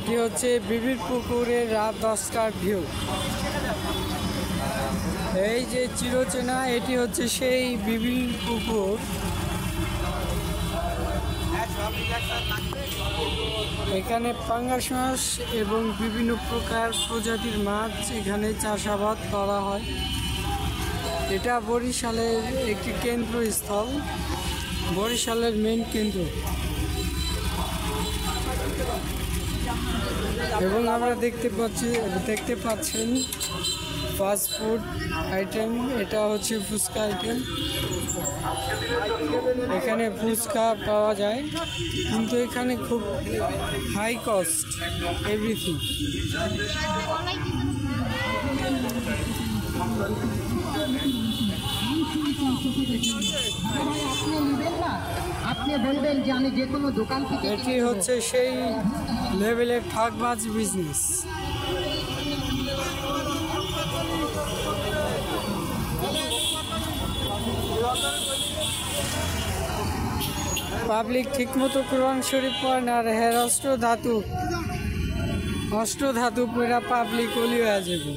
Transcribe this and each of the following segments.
এটি হচ্ছে বিবির পুকুরের রাত 10টার ভিউ। এই যে চিরচেনা, এটি হচ্ছে সেই বিবির পুকুর। এখানে পাঙ্গাস মাছ এবং বিভিন্ন প্রকার প্রজাতির মাছ এখানে চাষাবাদ করা হয়। এটা বরিশালের একটি কেন্দ্রস্থল, বরিশালের মেইন কেন্দ্র। এবং আমরা দেখতে পাচ্ছেন ফাস্ট ফুড আইটেম। এটা হচ্ছে ফুচকা আইটেম। এখানে ফুচকা পাওয়া যায়, কিন্তু এখানে খুব হাই কস্ট এভরিথিং। আপনি বলবেন যে আমি যে কোনো দোকান থেকে। এটি হচ্ছে সেই লেভেলের ঠকবাজ বিজনেস। পাবলিক ঠিকমতো কোরআন শরীফ পড়ে না, আর হের অষ্ট ধাতু পুরা পাবলিক ওলি হয়ে যাবে।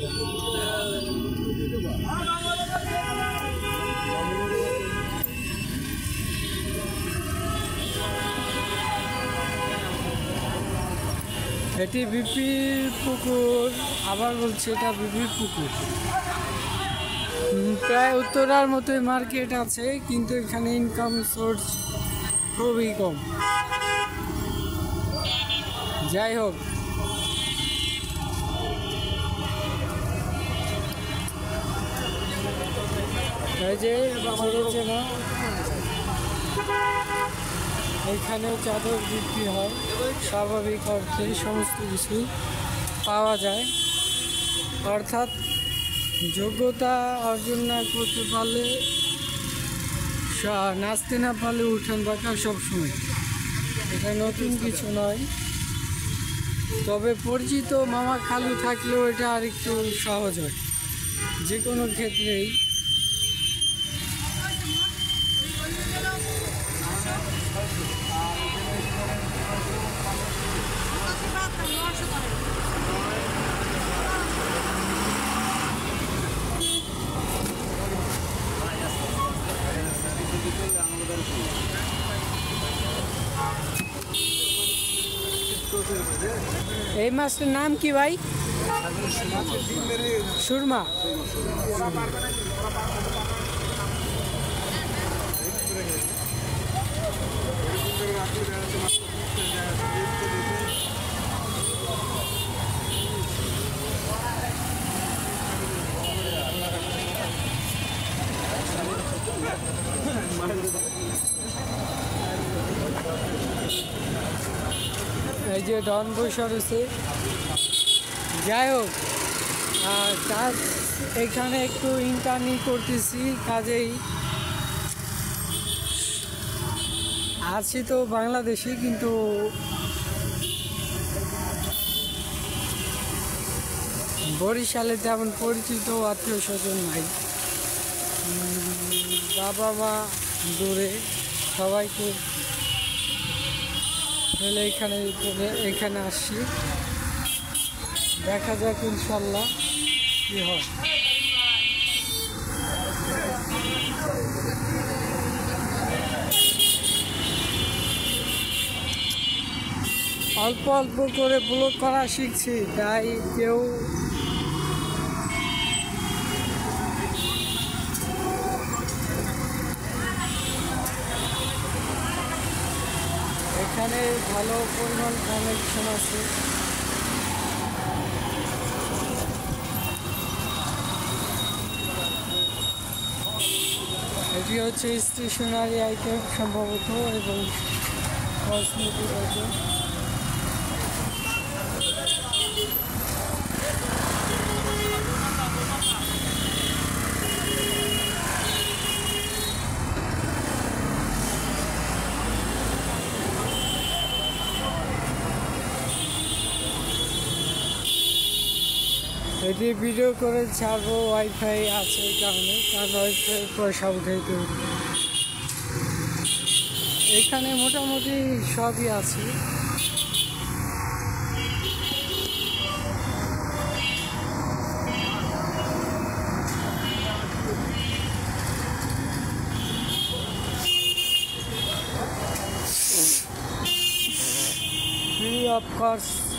এটি বিপির পুকুর, আবার বলছি এটা বিপির পুকুর। প্রায় উত্তরার মতোই মার্কেট আছে, কিন্তু এখানে ইনকাম সোর্স খুবই কম। যাই হোক, এই যে না, এখানেও চাদর বিক্রি হয়। স্বাভাবিক অর্থে সমস্ত কিছু পাওয়া যায়, অর্থাৎ যোগ্যতা অর্জন না করতে পারলে, নাচতে না পারলে উঠান বাঁকা সবসময়। এটা নতুন কিছু নয়, তবে পরিচিত মামা খালু থাকলেও এটা আরেকটু সহজ হয় যে কোনো ক্ষেত্রেই। এই মাছটার নাম কি ভাই? সুরমা। এই যে ডন বৈশা রয়েছে। যাই হোক, কাজ এখানে একটু ইন্টার্নি করতেছি, কাজেই আছি তো বাংলাদেশি, কিন্তু বরিশালে তেমন পরিচিত আত্মীয় স্বজন নাই। বাবা মা দূরে, সবাইকে ফেলে এখানে আসছি। দেখা যাক ইনশাল্লাহ কি হয়। অল্প অল্প করে ব্লগ করা শিখছি, তাই কেউ এখানে ভালো পরিমাণ কানেকশন আছে। এটি হচ্ছে স্টেশনারি আইটেম সম্ভবত, এবং কসমেটিক আইটেম। এটি ভিডিও করে ছাড়বো, ওয়াইফাই আছে এই কারণে, কারণ ওয়াইফাই পয়সা উঠাইতে হবে। এখানে মোটামুটি সবই আছে। অফকোর্স